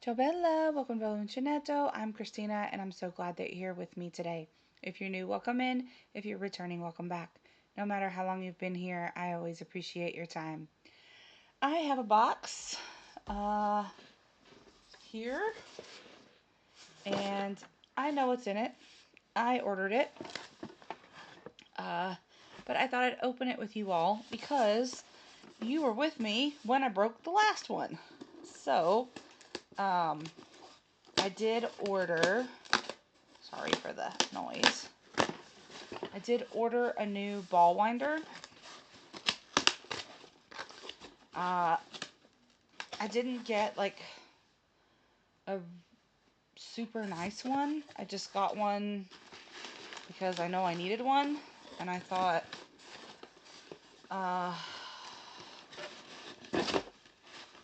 Ciao Bella, welcome to L'Uncinetto. I'm Christina and I'm so glad that you're here with me today. If you're new, welcome in. If you're returning, welcome back. No matter how long you've been here, I always appreciate your time. I have a box here and I know what's in it. I ordered it, but I thought I'd open it with you all because you were with me when I broke the last one. So, I did order, sorry for the noise, I did order a new ball winder. I didn't get like a super nice one. I just got one because I know I needed one, and I thought,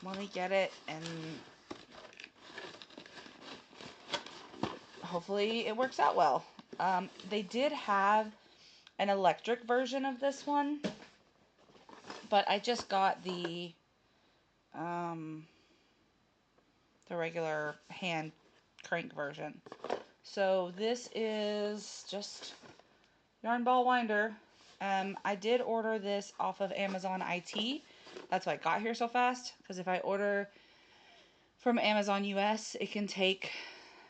let me get it, and hopefully it works out well. They did have an electric version of this one, but I just got the regular hand crank version. So this is just yarn ball winder. I did order this off of Amazon IT. That's why it got here so fast, because if I order from Amazon US, it can take,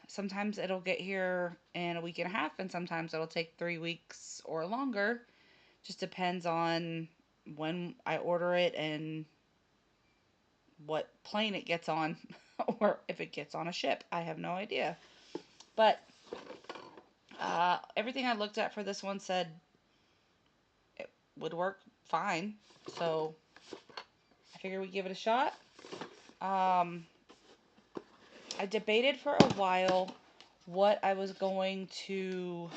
sometimes it'll get here in a week and a half, and sometimes it'll take 3 weeks or longer. Just depends on when I order it and what plane it gets on, or if it gets on a ship. I have no idea. But everything I looked at for this one said it would work fine. So I figured we'd give it a shot. I debated for a while what I was going to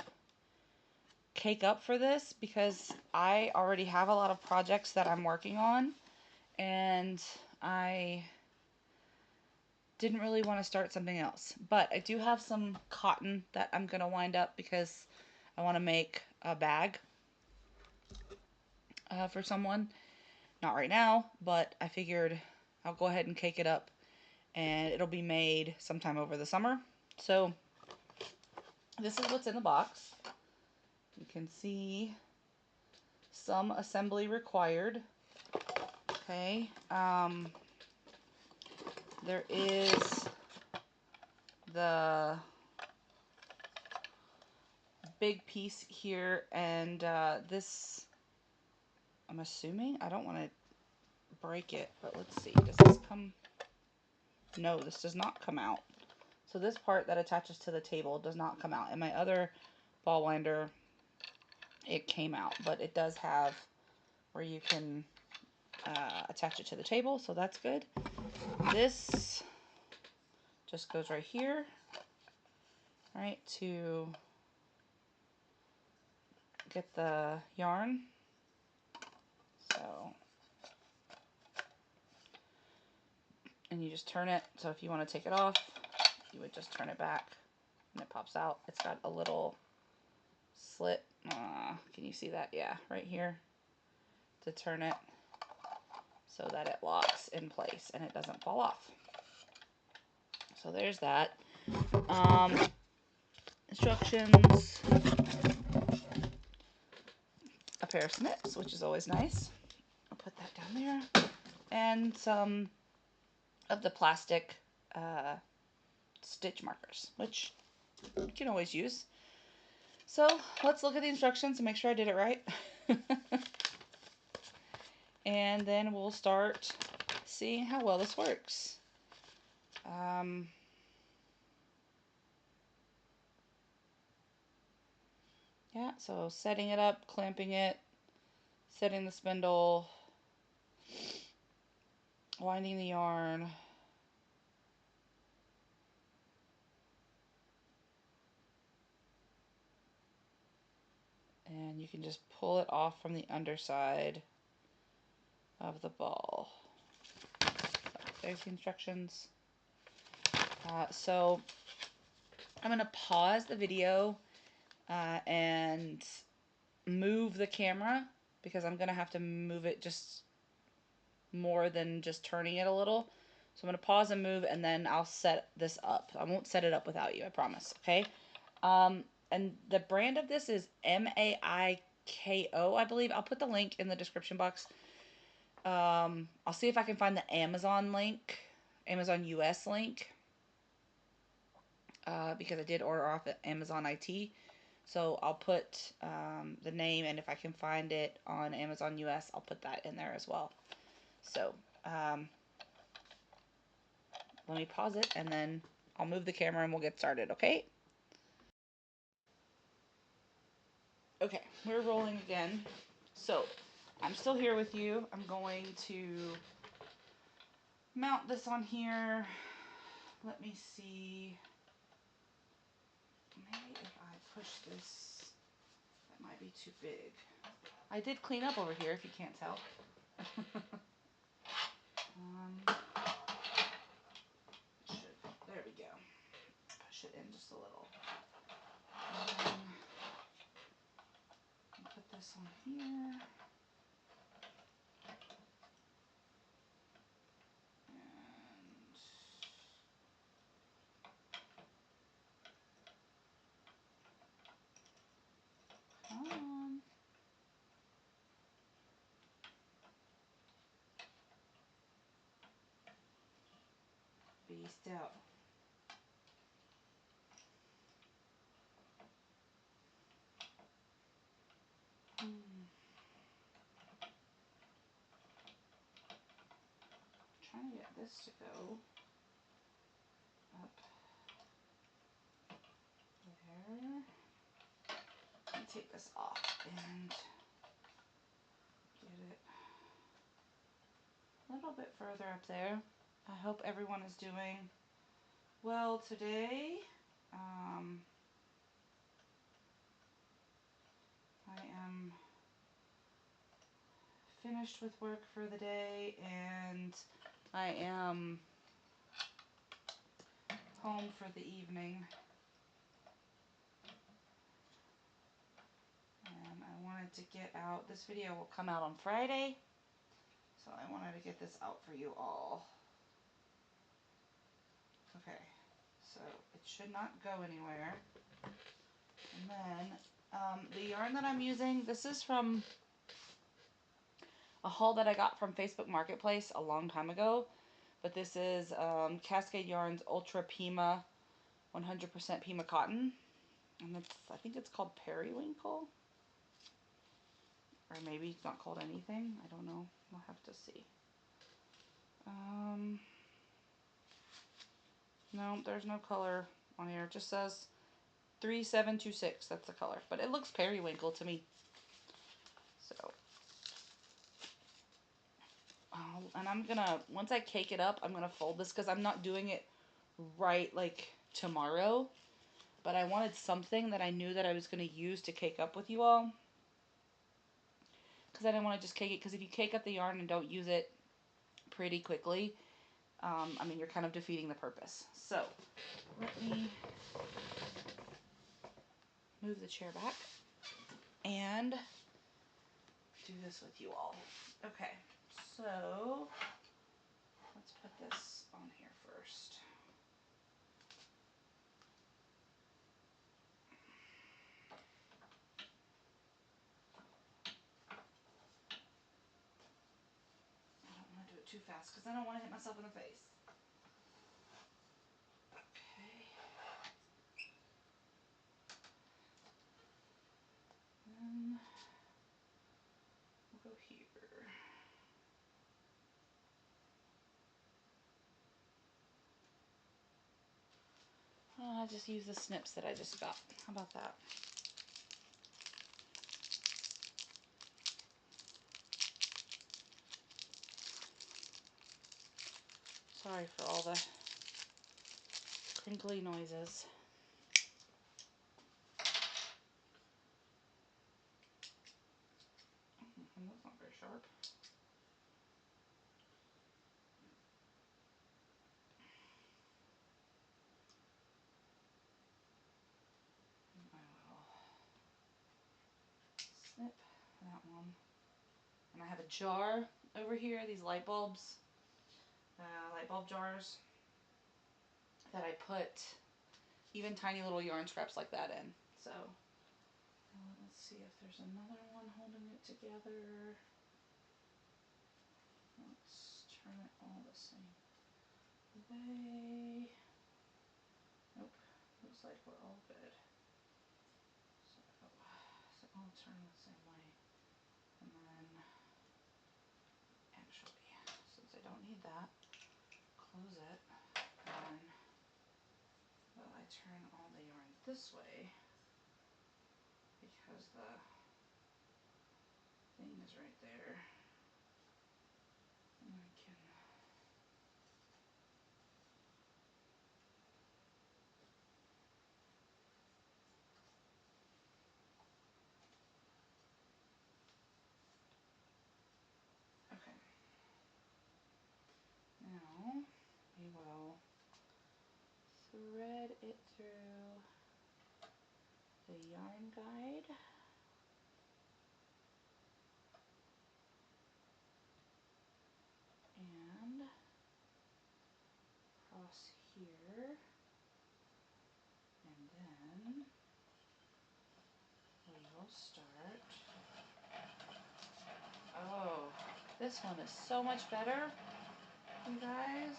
cake up for this, because I already have a lot of projects that I'm working on, and I didn't really want to start something else. But I do have some cotton that I'm going to wind up because I want to make a bag for someone. Not right now, but I figured I'll go ahead and cake it up, and it'll be made sometime over the summer. So this is what's in the box. You can see some assembly required. Okay, there is the big piece here, and this, I'm assuming, I don't want to break it, but let's see, does this come, no, this does not come out. So this part that attaches to the table does not come out. In my other ball winder, it came out, but it does have where you can attach it to the table, so that's good. This just goes right here, right, to get the yarn. So, and you just turn it, so if you want to take it off, you would just turn it back and it pops out. It's got a little slit, can you see that? Yeah, right here, to turn it so that it locks in place and it doesn't fall off. So there's that. Instructions, a pair of snips, which is always nice. I'll put that down there. And some of the plastic stitch markers, which you can always use. So let's look at the instructions and make sure I did it right. And then we'll start seeing how well this works. Yeah, so setting it up, clamping it, setting the spindle, winding the yarn, and you can just pull it off from the underside of the ball. So there's the instructions. So I'm going to pause the video and move the camera, because I'm going to have to move it just more than just turning it a little. So I'm going to pause and move, and then I'll set this up. I won't set it up without you, I promise, okay? And the brand of this is Maiko, I believe. I'll put the link in the description box. I'll see if I can find the Amazon link, Amazon US link, because I did order off at Amazon IT. So I'll put the name, and if I can find it on Amazon US, I'll put that in there as well. So let me pause it, and then I'll move the camera and we'll get started, okay? Okay, we're rolling again. So I'm still here with you. I'm going to mount this on here. Let me see. Maybe if I push this, that might be too big. I did clean up over here, if you can't tell. There we go. Push it in just a little. Put this on here. And come on. Be still. Trying to get this to go up there. Let me take this off and get it a little bit further up there. I hope everyone is doing well today. I am finished with work for the day, and I am home for the evening. And I wanted to get out, this video will come out on Friday, so I wanted to get this out for you all. Okay, so it should not go anywhere. And then the yarn that I'm using, this is from a haul that I got from Facebook Marketplace a long time ago. But this is Cascade Yarns Ultra Pima 100% Pima Cotton. And it's, I think it's called Periwinkle. Or maybe it's not called anything. I don't know. We'll have to see. No, there's no color on here. It just says 3726. That's the color. But it looks periwinkle to me. So. And I'm gonna, once I cake it up, I'm gonna fold this because I'm not doing it right like tomorrow. But I wanted something that I knew that I was gonna use to cake up with you all. Because I didn't want to just cake it. Because if you cake up the yarn and don't use it pretty quickly, I mean, you're kind of defeating the purpose. So, let me move the chair back and do this with you all. Okay, so let's put this on here first. I don't want to do it too fast because I don't want to hit myself in the face. Okay. Then we'll go here. I'll just use the snips that I just got. How about that? Sorry for all the crinkly noises. That's not very sharp. I will snip that one. And I have a jar over here, these light bulbs. light bulb jars that I put even tiny little yarn scraps like that in. So let's see if there's another one holding it together. Let's turn it all the same way. Nope, looks like we're all good. So I'll turn the same way. And then, actually, since I don't need that, close it. And well, I turn all the yarn this way because the thing is right there. And I can okay. Now we will thread it through the yarn guide. And cross here, and then we will start. Oh, this one is so much better, you guys.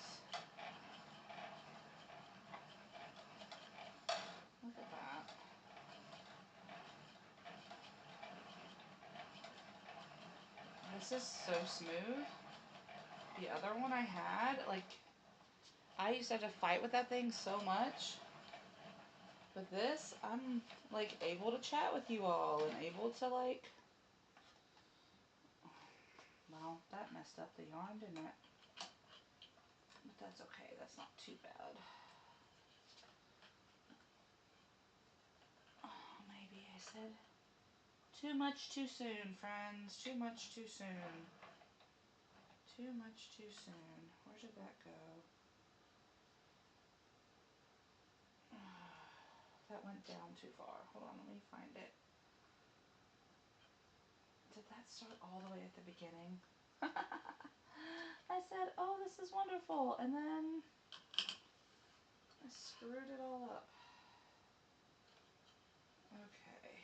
Look at that. This is so smooth. The other one I had, like, I used to have to fight with that thing so much. With this, I'm, like, able to chat with you all and able to, like, well, that messed up the yarn, didn't it? But that's okay. That's not too bad. Oh, maybe I said too much too soon, friends. Too much too soon. Too much too soon. Where did that go? That went down too far. Hold on, let me find it. Did that start all the way at the beginning? I said, oh, this is wonderful. And then I screwed it all up. Okay.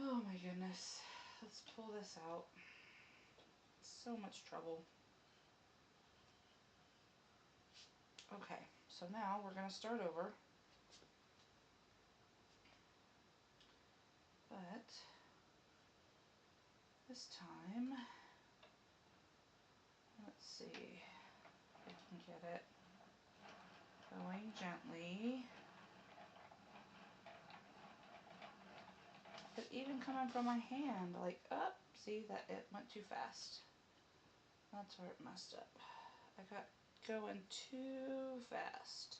Oh my goodness. Let's pull this out. So much trouble. Okay, so now we're going to start over. But this time, let's see if I can get it going gently. But even coming from my hand, like, up, see that it went too fast. That's where it messed up. I got going too fast.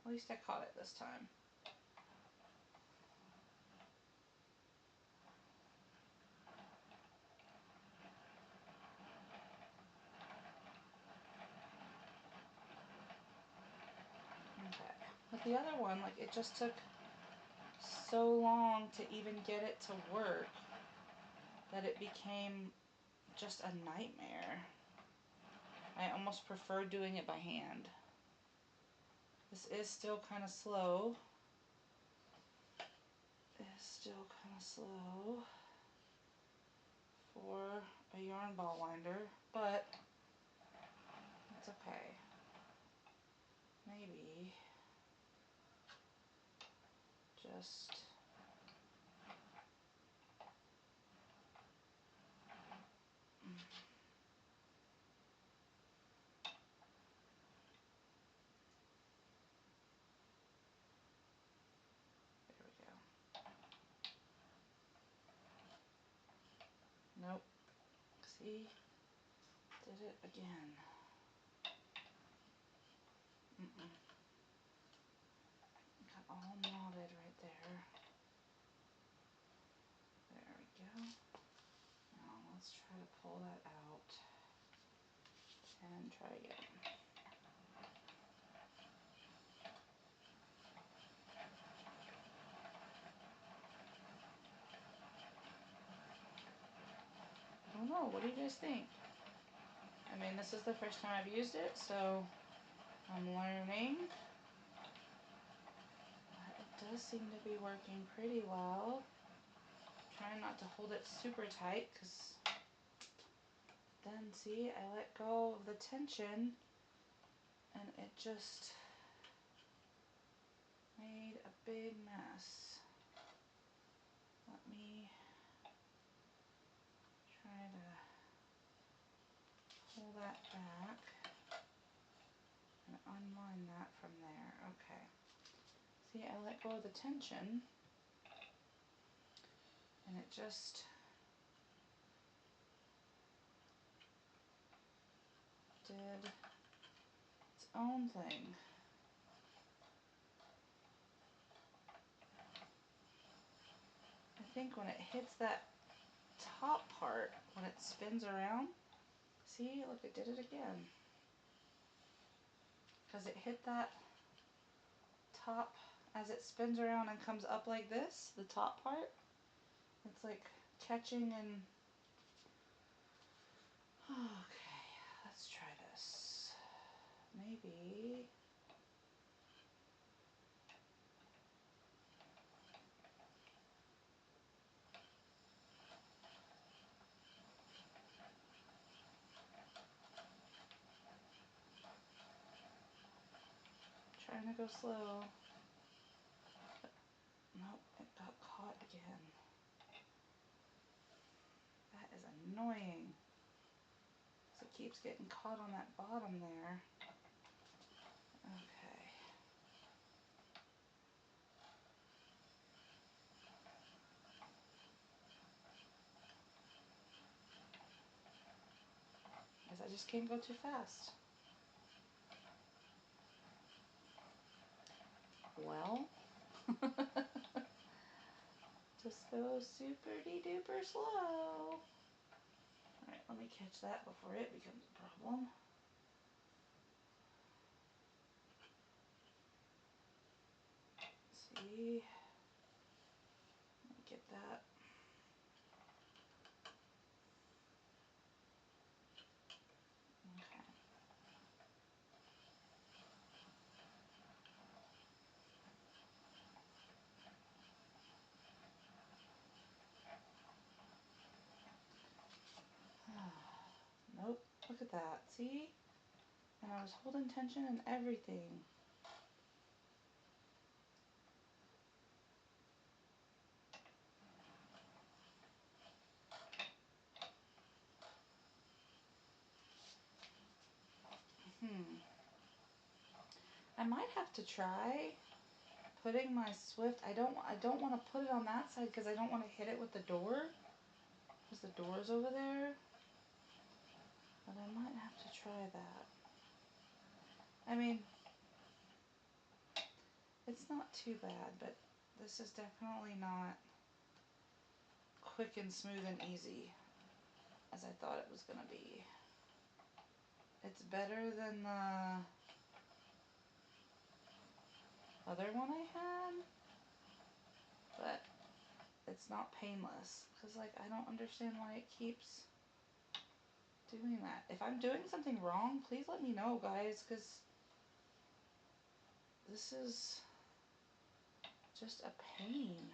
At least I caught it this time. Okay. With the other one, like, it just took so long to even get it to work that it became just a nightmare. I almost prefer doing it by hand. This is still kind of slow. It's still kind of slow for a yarn ball winder, but it's okay. Maybe just there we go. Nope. See? Did it again. Got all knotted right there. There we go. Now let's try to pull that out and try again. Oh no, know. What do you guys think? I mean, this is the first time I've used it, so I'm learning. But it does seem to be working pretty well. Trying not to hold it super tight, because then, see, I let go of the tension and it just made a big mess. Let me try to pull that back and unwind that from there. Okay. See, I let go of the tension and it just did its own thing. I think when it hits that top part, when it spins around, see, look, it did it again. Because it hit that top as it spins around and comes up like this, the top part. It's like catching and... Okay, let's try this. Maybe... Trying to go slow. But nope, it got caught again. That is annoying. So it keeps getting caught on that bottom there. Okay. Guess I just can't go too fast. Well, just go super-de-duper slow. Alright, let me catch that before it becomes a problem. See? Let me get that. Okay. Nope, look at that, see? And I was holding tension and everything. I might have to try putting my Swift. I don't want to put it on that side because I don't want to hit it with the door. Because the door's over there. But I might have to try that. I mean, it's not too bad, but this is definitely not quick and smooth and easy as I thought it was going to be. It's better than the other one I had, but it's not painless. Because, like, I don't understand why it keeps doing that. If I'm doing something wrong, please let me know, guys, because this is just a pain.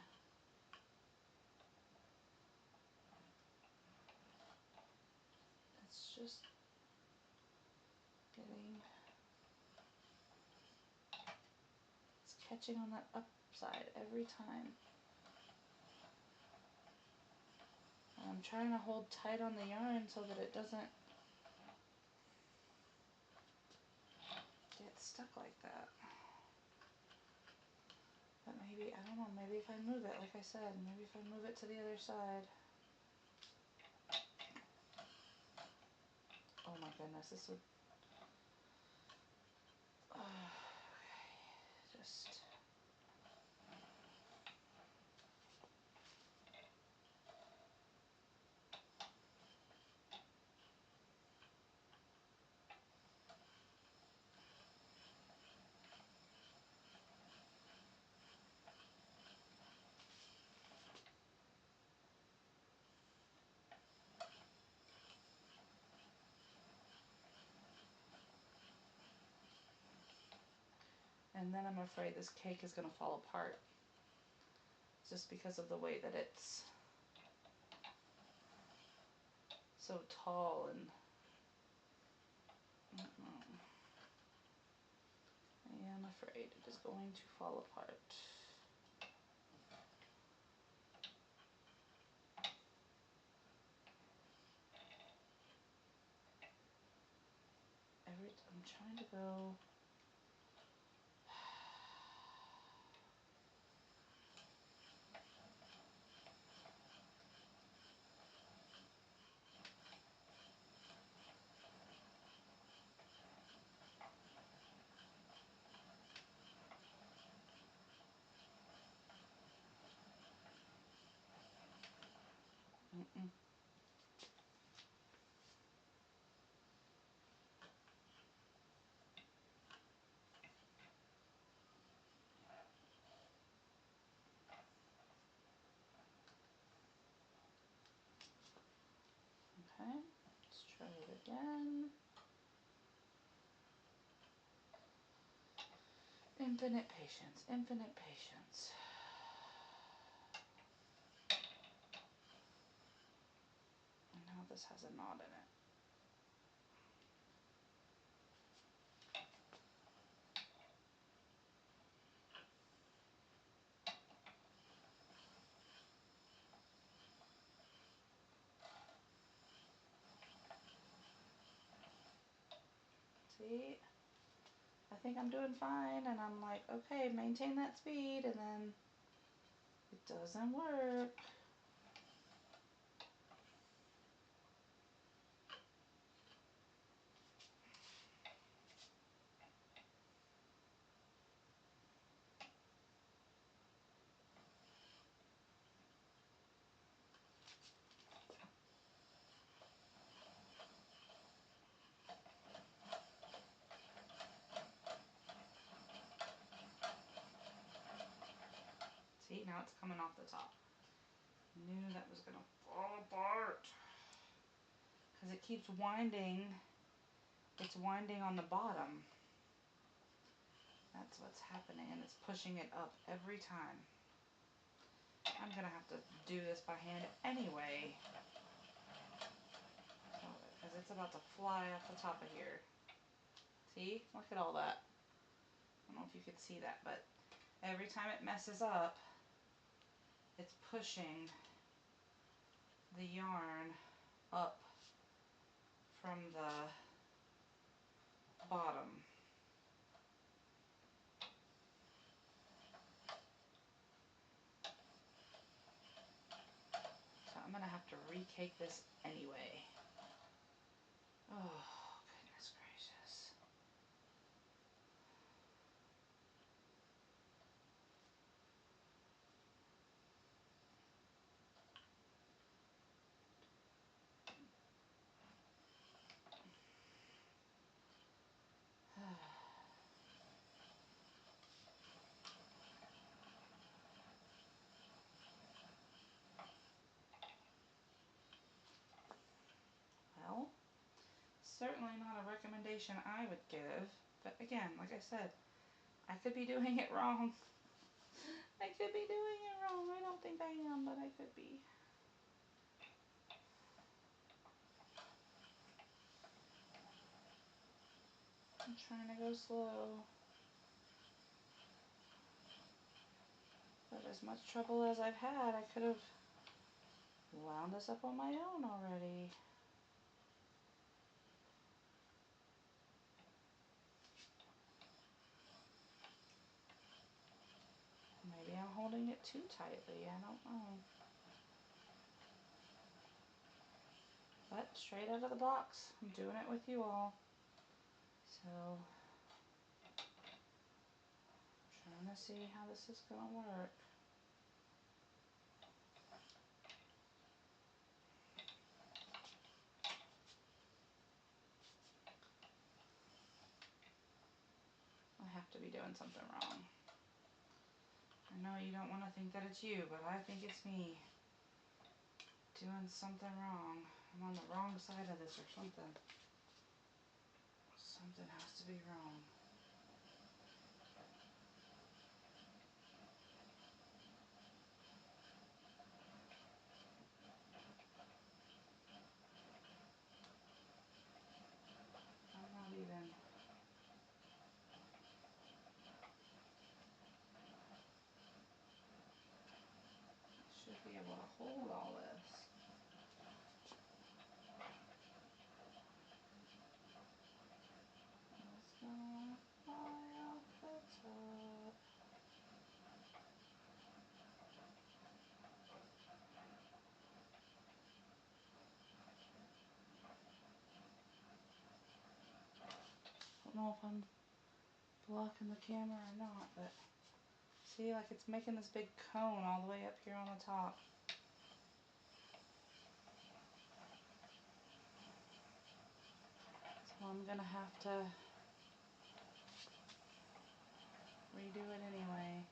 It's just getting... It's catching on that upside every time. And I'm trying to hold tight on the yarn so that it doesn't get stuck like that. But maybe, I don't know, maybe if I move it, like I said, maybe if I move it to the other side. Oh my goodness, this would... Okay, just... And then I'm afraid this cake is going to fall apart just because of the way that it's so tall and I am afraid it is going to fall apart. I'm trying to go. Mm-mm. Okay, let's try it again. Infinite patience, infinite patience. And now this has a knot in it. See? I think I'm doing fine, and I'm like, okay, maintain that speed, and then it doesn't work. See, now it's coming off the top. Knew that was gonna fall apart. Because it keeps winding. It's winding on the bottom. That's what's happening, and it's pushing it up every time. I'm gonna have to do this by hand anyway. Because it's about to fly off the top of here. See? Look at all that. I don't know if you can see that, but every time it messes up, it's pushing the yarn up from the bottom. So I'm going to have to recake this anyway. Oh, goodness gracious. Well, certainly not a recommendation I would give, but again, like I said, I could be doing it wrong. I could be doing it wrong. I don't think I am, but I could be. I'm trying to go slow. But as much trouble as I've had, I could have wound this up on my own already. Maybe I'm holding it too tightly, I don't know. But straight out of the box, I'm doing it with you all. So, I'm trying to see how this is going to work. I have to be doing something wrong. I know you don't want to think that it's you, but I think it's me. Doing something wrong. I'm on the wrong side of this or something. Something has to be wrong. know if I'm blocking the camera or not, but see, like it's making this big cone all the way up here on the top. So I'm gonna have to redo it anyway.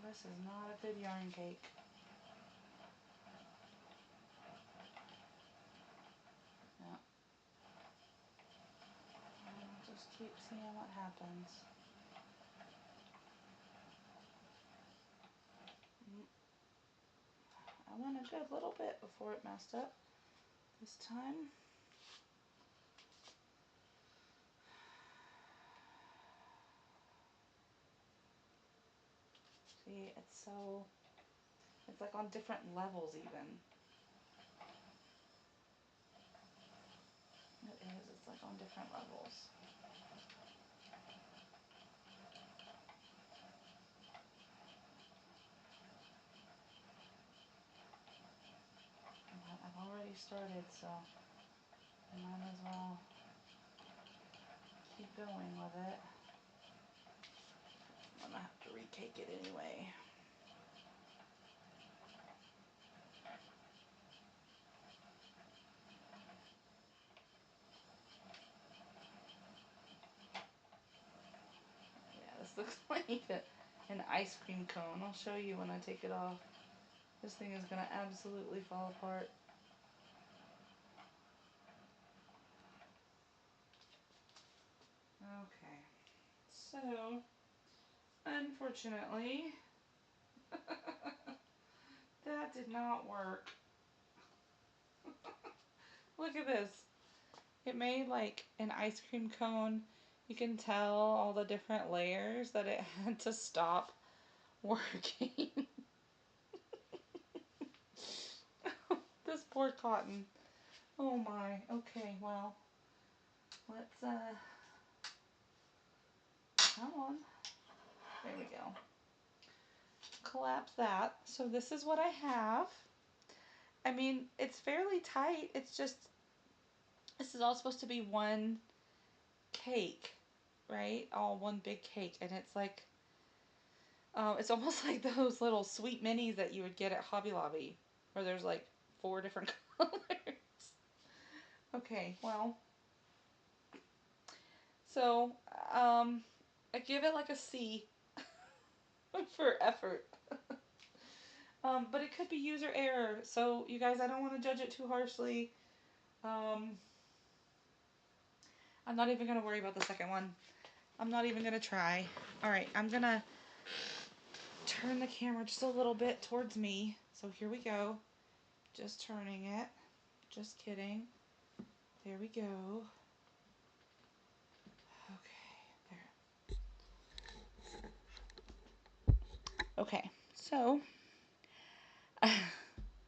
This is not a good yarn cake. Yeah. I'll just keep seeing what happens. I went a good little bit before it messed up this time. See, it's like on different levels even. It is, it's like on different levels. But I've already started, so I might as well keep going with it. I'm gonna have to recake it anyway. Yeah, this looks like an ice cream cone. I'll show you when I take it off. This thing is gonna absolutely fall apart. Okay, so unfortunately, that did not work. Look at this. It made like an ice cream cone. You can tell all the different layers that it had to stop working. This poor cotton. Oh my. Okay, well, let's come on. There we go. Collapse that. So this is what I have. I mean, it's fairly tight. It's just, this is all supposed to be one cake, right? All one big cake. And it's like, it's almost like those little sweet minis that you would get at Hobby Lobby, where there's like 4 different colors. Okay, well, so I give it like a C for effort. But it could be user error, so you guys, I don't want to judge it too harshly. I'm not even going to worry about the second one. I'm not even going to try. Alright, I'm going to turn the camera just a little bit towards me. So here we go. Just turning it. Just kidding. There we go. Okay, there. Okay, so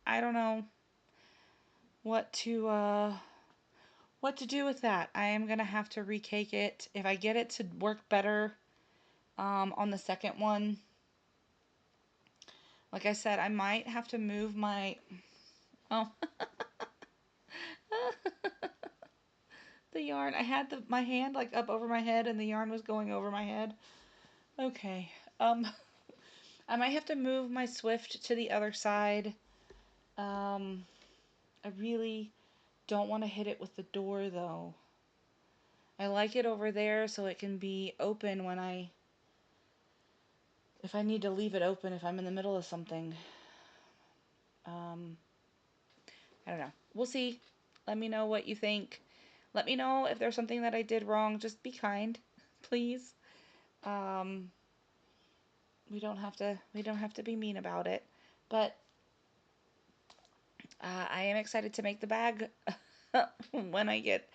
I don't know what to do with that. I am gonna have to recake it. If I get it to work better on the second one, like I said, I might have to move my the yarn. I had my hand like up over my head and the yarn was going over my head. Okay. I might have to move my Swift to the other side. I really don't want to hit it with the door though. I like it over there so it can be open when if I need to leave it open if I'm in the middle of something. I don't know. We'll see. Let me know what you think. Let me know if there's something that I did wrong. Just be kind, please. We don't have to be mean about it. But I am excited to make the bag when I get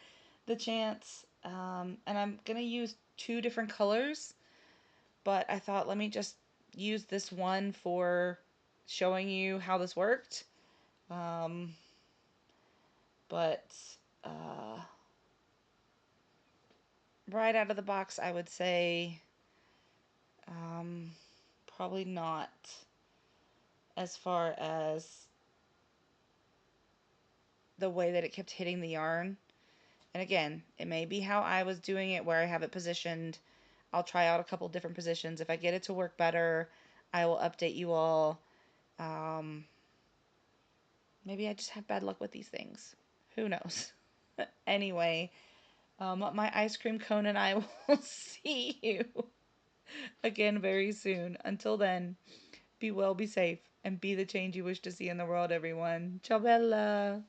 the chance. And I'm gonna use 2 different colors, but I thought let me just use this one for showing you how this worked. But right out of the box, I would say probably not as far as the way that it kept hitting the yarn. And again, it may be how I was doing it where I have it positioned. I'll try out a couple different positions. If I get it to work better, I will update you all. Um, Maybe I just have bad luck with these things. Who knows? Anyway, my ice cream cone and I will see you again very soon. Until then, be well, be safe, and be the change you wish to see in the world, everyone. Ciao, Bella.